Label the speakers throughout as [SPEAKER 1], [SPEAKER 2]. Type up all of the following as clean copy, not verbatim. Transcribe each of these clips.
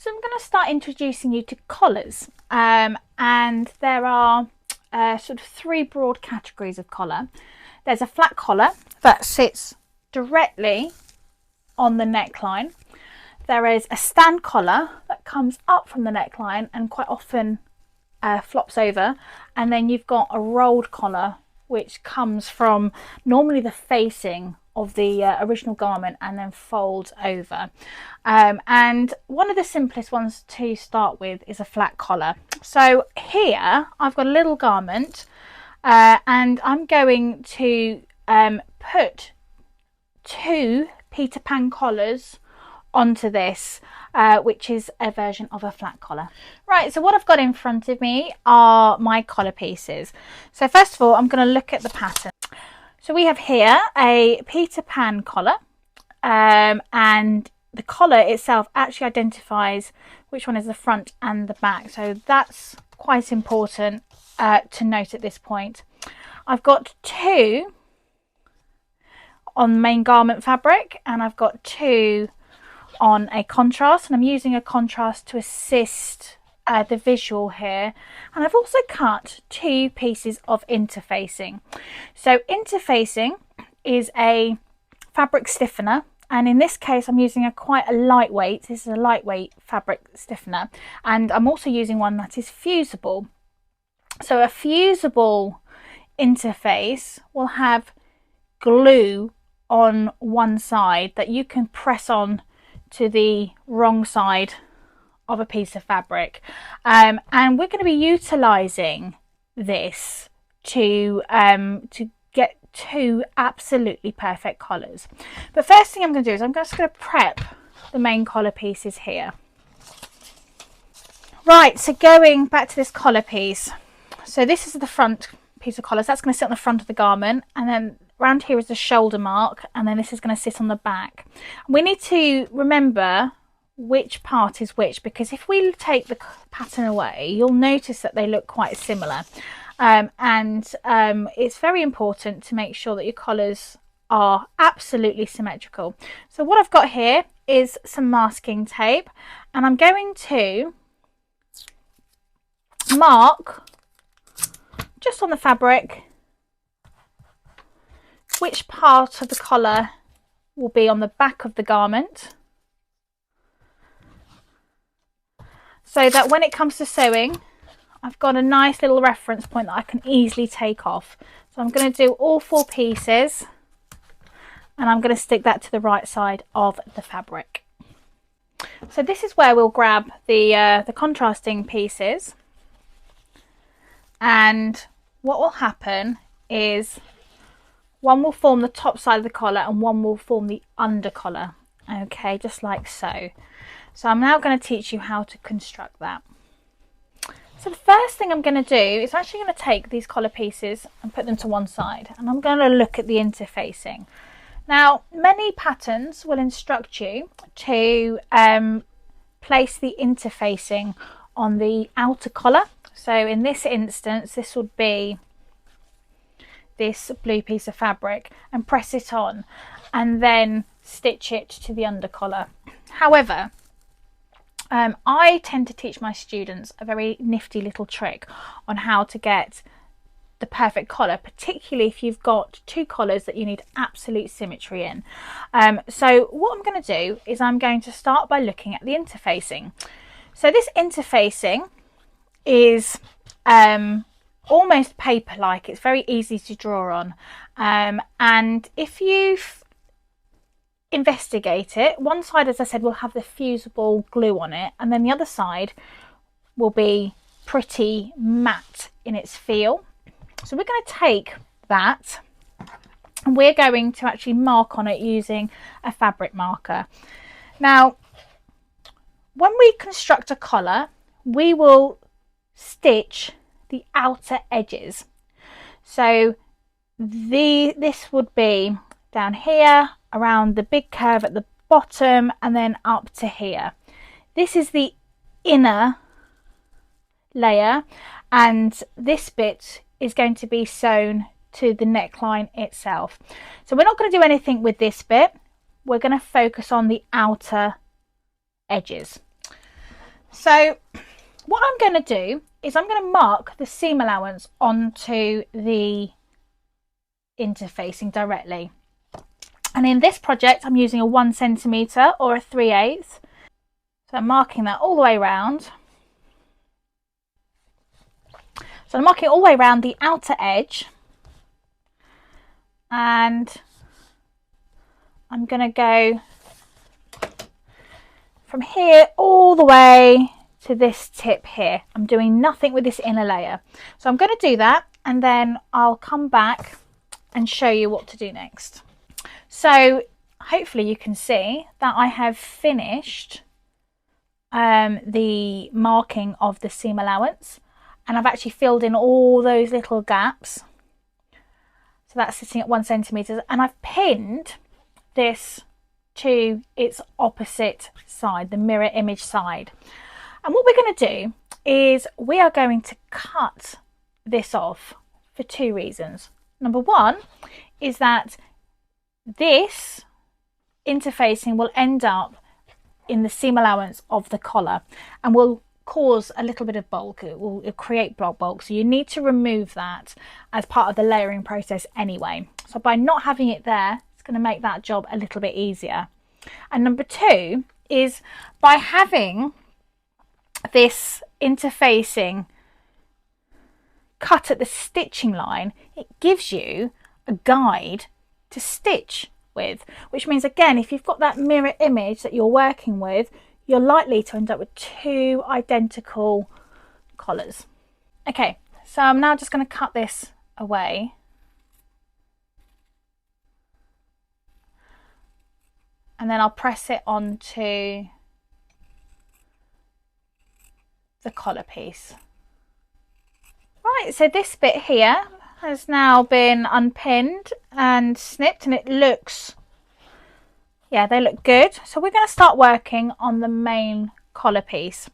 [SPEAKER 1] So I'm going to start introducing you to collars, and there are sort of three broad categories of collar. There's a flat collar that sits directly on the neckline. There is a stand collar that comes up from the neckline and quite often flops over, and then you've got a rolled collar which comes from normally the facing of the original garment and then folds over. And one of the simplest ones to start with is a flat collar. So here I've got a little garment and I'm going to put two Peter Pan collars onto this, which is a version of a flat collar. Right, so what I've got in front of me are my collar pieces. So first of all, I'm going to look at the pattern. So we have here a Peter Pan collar, and the collar itself actually identifies which one is the front and the back. So that's quite important to note at this point. I've got two on main garment fabric and I've got two on a contrast, and I'm using a contrast to assist the visual here. And I've also cut two pieces of interfacing. So interfacing is a fabric stiffener, and in this case I'm using quite a lightweight, this is a lightweight fabric stiffener, and I'm also using one that is fusible. So a fusible interface will have glue on one side that you can press on to the wrong side of a piece of fabric, and we're going to be utilizing this to get two absolutely perfect collars. But first thing I'm going to do is I'm just going to prep the main collar pieces here. Right, so going back to this collar piece, so this is the front piece of collars, that's going to sit on the front of the garment, and then around here is the shoulder mark, and then this is going to sit on the back. We need to remember which part is which, because if we take the pattern away, you'll notice that they look quite similar, and it's very important to make sure that your collars are absolutely symmetrical. So what I've got here is some masking tape, and I'm going to mark just on the fabric which part of the collar will be on the back of the garment, so that when it comes to sewing I've got a nice little reference point that I can easily take off. So I'm going to do all four pieces and I'm going to stick that to the right side of the fabric. So this is where we'll grab the contrasting pieces, and what will happen is one will form the top side of the collar and one will form the under collar, okay, just like so. So I'm now going to teach you how to construct that. So the first thing I'm going to do is actually going to take these collar pieces and put them to one side, and I'm going to look at the interfacing. Now many patterns will instruct you to place the interfacing on the outer collar. So in this instance this would be this blue piece of fabric, and press it on and then stitch it to the under collar. However, I tend to teach my students a very nifty little trick on how to get the perfect collar, particularly if you've got two collars that you need absolute symmetry in. So what I'm going to do is I'm going to start by looking at the interfacing. So this interfacing is almost paper-like, it's very easy to draw on, and if you investigate it, one side, as I said, will have the fusible glue on it, and then the other side will be pretty matte in its feel. So we're going to take that and we're going to actually mark on it using a fabric marker. Now when we construct a collar, we will stitch the outer edges. So this would be down here, around the big curve at the bottom, and then up to here. This is the inner layer, and this bit is going to be sewn to the neckline itself. So we're not going to do anything with this bit, we're going to focus on the outer edges. So what I'm going to do is I'm going to mark the seam allowance onto the interfacing directly. And in this project, I'm using a 1 centimetre or a 3/8. So I'm marking that all the way around. So I'm marking all the way around the outer edge. And I'm going to go from here all the way to this tip here. I'm doing nothing with this inner layer. So I'm going to do that, and then I'll come back and show you what to do next. So hopefully you can see that I have finished the marking of the seam allowance, and I've actually filled in all those little gaps. So that's sitting at 1 centimetre, and I've pinned this to its opposite side, the mirror image side. And what we're going to do is we are going to cut this off for 2 reasons. Number 1 is that this interfacing will end up in the seam allowance of the collar and will cause a little bit of bulk. It will create bulk, so you need to remove that as part of the layering process anyway. So by not having it there, it's going to make that job a little bit easier. And number 2 is by having this interfacing cut at the stitching line, it gives you a guide to stitch with, which means again, if you've got that mirror image that you're working with, you're likely to end up with 2 identical collars. Okay, so I'm now just going to cut this away. And then I'll press it onto the collar piece. Right, so this bit here has now been unpinned and snipped, and it looks, yeah, they look good. So we're going to start working on the main collar piece.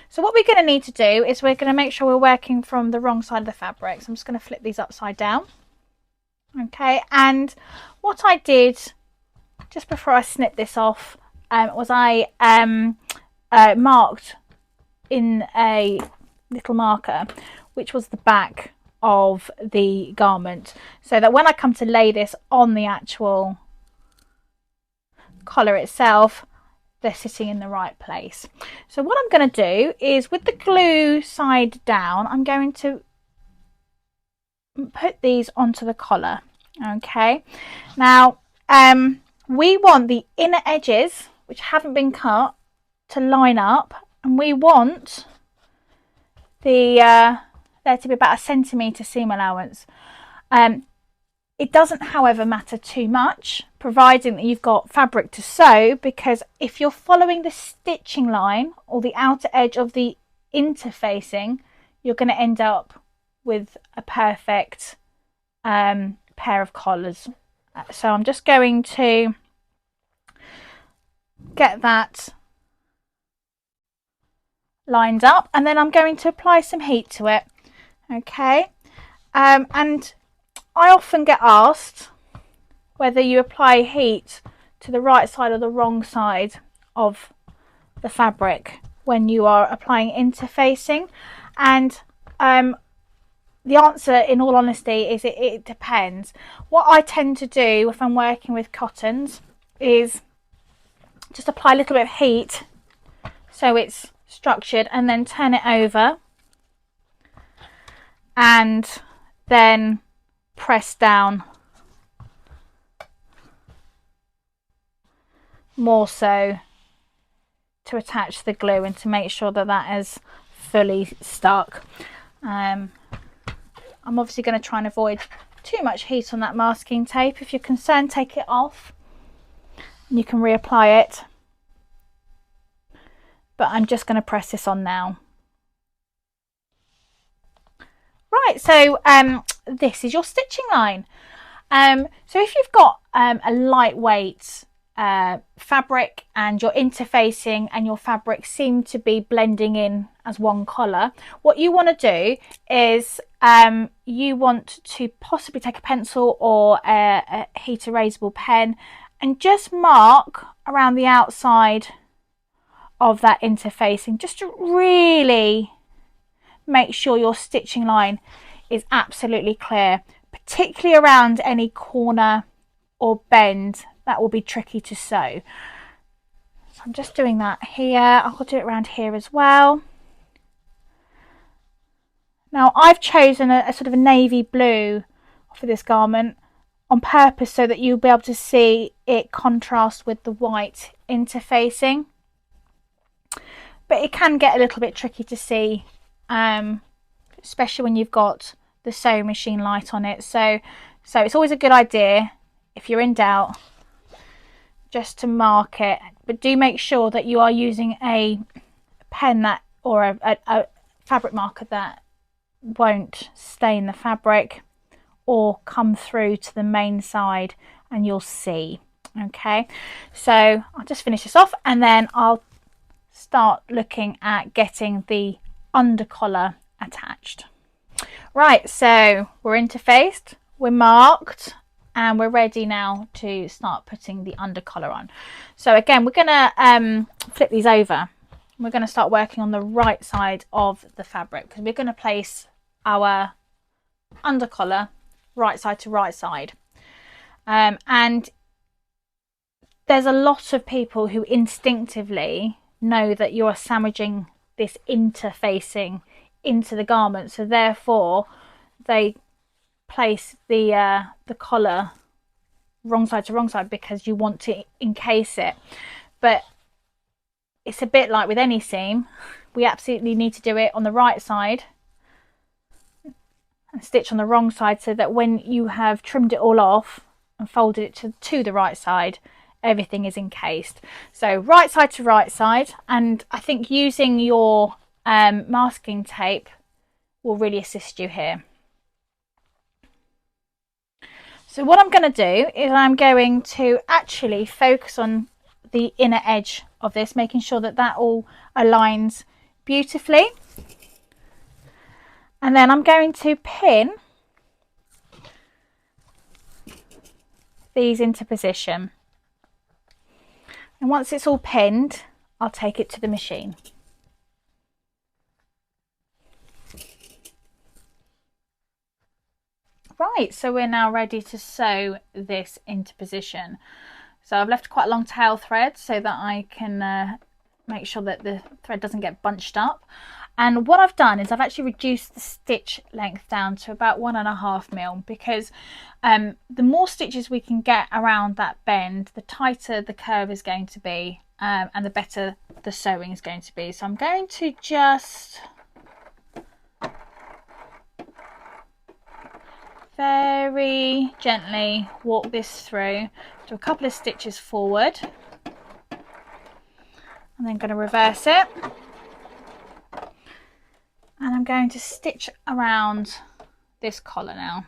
[SPEAKER 1] So what we're going to need to do is we're going to make sure we're working from the wrong side of the fabric. So I'm just going to flip these upside down. Okay, and what I did just before I snipped this off was I marked in a little marker, which was the back of the garment, so that when I come to lay this on the actual collar itself, they're sitting in the right place. So what I'm going to do is, with the glue side down, I'm going to put these onto the collar. Okay, now we want the inner edges, which haven't been cut, to line up, and we want the there to be about 1 centimetre seam allowance. It doesn't, however, matter too much, providing that you've got fabric to sew, because if you're following the stitching line or the outer edge of the interfacing, you're going to end up with a perfect pair of collars. So I'm just going to get that lined up, and then I'm going to apply some heat to it. Okay, and I often get asked whether you apply heat to the right side or the wrong side of the fabric when you are applying interfacing, and the answer, in all honesty, is it depends. What I tend to do if I'm working with cottons is just apply a little bit of heat so it's structured, and then turn it over and then press down more so to attach the glue and to make sure that that is fully stuck. I'm obviously going to try and avoid too much heat on that masking tape. If you're concerned, take it off and you can reapply it. But I'm just going to press this on now. Right, so this is your stitching line. So if you've got a lightweight fabric and your interfacing and your fabric seem to be blending in as one collar, what you want to do is you want to possibly take a pencil or a heat erasable pen and just mark around the outside of that interfacing, just to really make sure your stitching line is absolutely clear, particularly around any corner or bend that will be tricky to sew. So I'm just doing that here. I'll do it around here as well. Now I've chosen a sort of a navy blue for this garment on purpose so that you'll be able to see it contrast with the white interfacing, but it can get a little bit tricky to see, especially when you've got the sewing machine light on it. So it's always a good idea, if you're in doubt, just to mark it, but do make sure that you are using a pen that, or a fabric marker that won't stain the fabric or come through to the main side, and you'll see. Okay, so I'll just finish this off and then I'll start looking at getting the under collar attached. Right, so we're interfaced, we're marked, and we're ready now to start putting the under collar on. So again, we're going to flip these over. We're going to start working on the right side of the fabric, because we're going to place our under collar right side to right side. And there's a lot of people who instinctively know that you're sandwiching this interfacing into the garment, so therefore they place the collar wrong side to wrong side because you want to encase it. But it's a bit like with any seam, we absolutely need to do it on the right side and stitch on the wrong side, so that when you have trimmed it all off and folded it to the right side, everything is encased. So right side to right side, and I think using your masking tape will really assist you here. So what I'm going to do is I'm going to actually focus on the inner edge of this, making sure that that all aligns beautifully. And then I'm going to pin these into position. And once it's all pinned, I'll take it to the machine. Right, so we're now ready to sew this into position. So I've left quite a long tail thread so that I can make sure that the thread doesn't get bunched up. And what I've done is I've actually reduced the stitch length down to about 1.5 mil, because the more stitches we can get around that bend, the tighter the curve is going to be, and the better the sewing is going to be. So I'm going to just very gently walk this through, do a couple of stitches forward, and then going to reverse it. And I'm going to stitch around this collar now.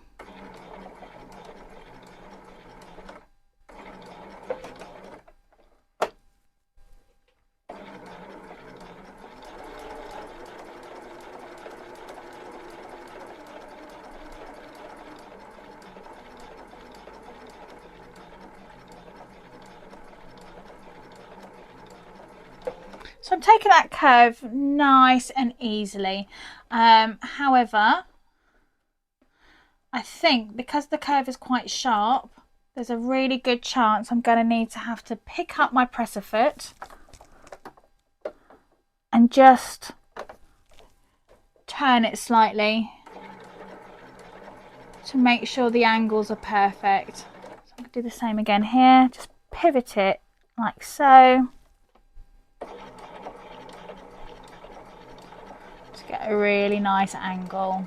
[SPEAKER 1] So I'm taking that curve nice and easily. However, I think because the curve is quite sharp, there's a really good chance I'm going to have to pick up my presser foot and just turn it slightly to make sure the angles are perfect. So I'm going to do the same again here, just pivot it like so. Get a really nice angle.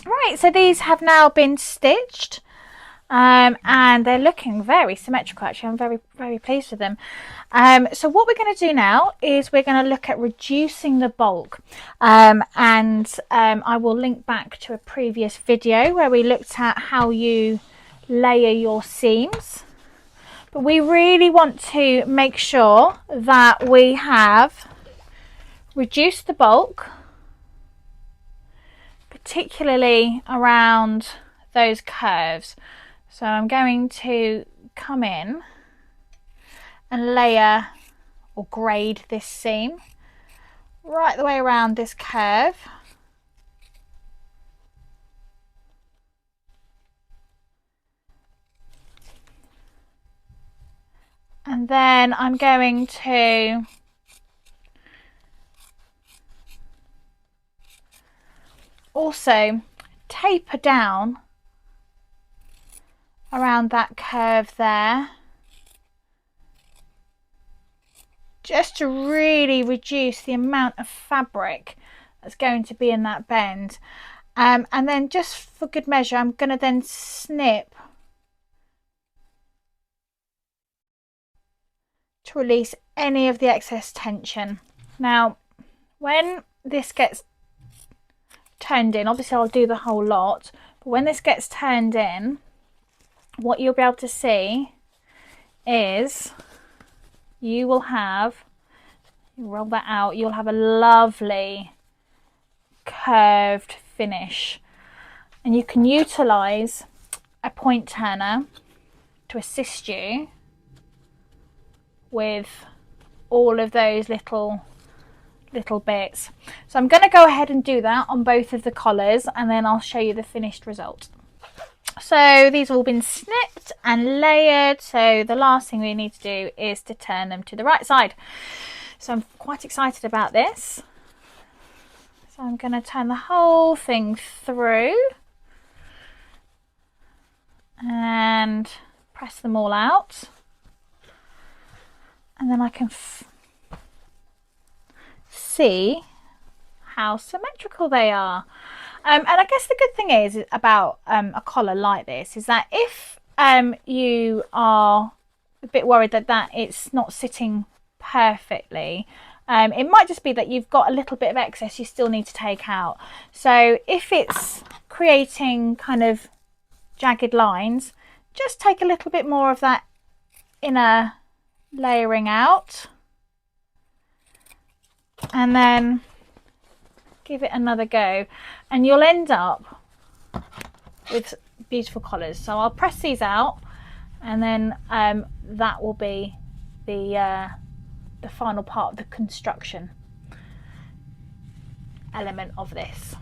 [SPEAKER 1] Right, so these have now been stitched. and they're looking very symmetrical. Actually, I'm very pleased with them. So what we're going to do now is we're going to look at reducing the bulk, and I will link back to a previous video where we looked at how you layer your seams. But we really want to make sure that we have reduced the bulk, particularly around those curves. So I'm going to come in and layer or grade this seam right the way around this curve. And then I'm going to also taper down around that curve there, just to really reduce the amount of fabric that's going to be in that bend. And then just for good measure, I'm going to then snip to release any of the excess tension. Now, when this gets turned in, obviously I'll do the whole lot, but when this gets turned in, what you'll be able to see is you will have, you roll that out, you'll have a lovely curved finish, and you can utilize a point turner to assist you with all of those little bits. So I'm going to go ahead and do that on both of the collars, and then I'll show you the finished result. So these have all been snipped and layered, so the last thing we need to do is to turn them to the right side. So I'm quite excited about this. So I'm going to turn the whole thing through and press them all out, and then I can see how symmetrical they are. And I guess the good thing is about a collar like this is that if you are a bit worried that it's not sitting perfectly, it might just be that you've got a little bit of excess you still need to take out. So if it's creating kind of jagged lines, just take a little bit more of that inner layering out, and then give it another go, and you'll end up with beautiful collars. So I'll press these out, and then that will be the final part of the construction element of this.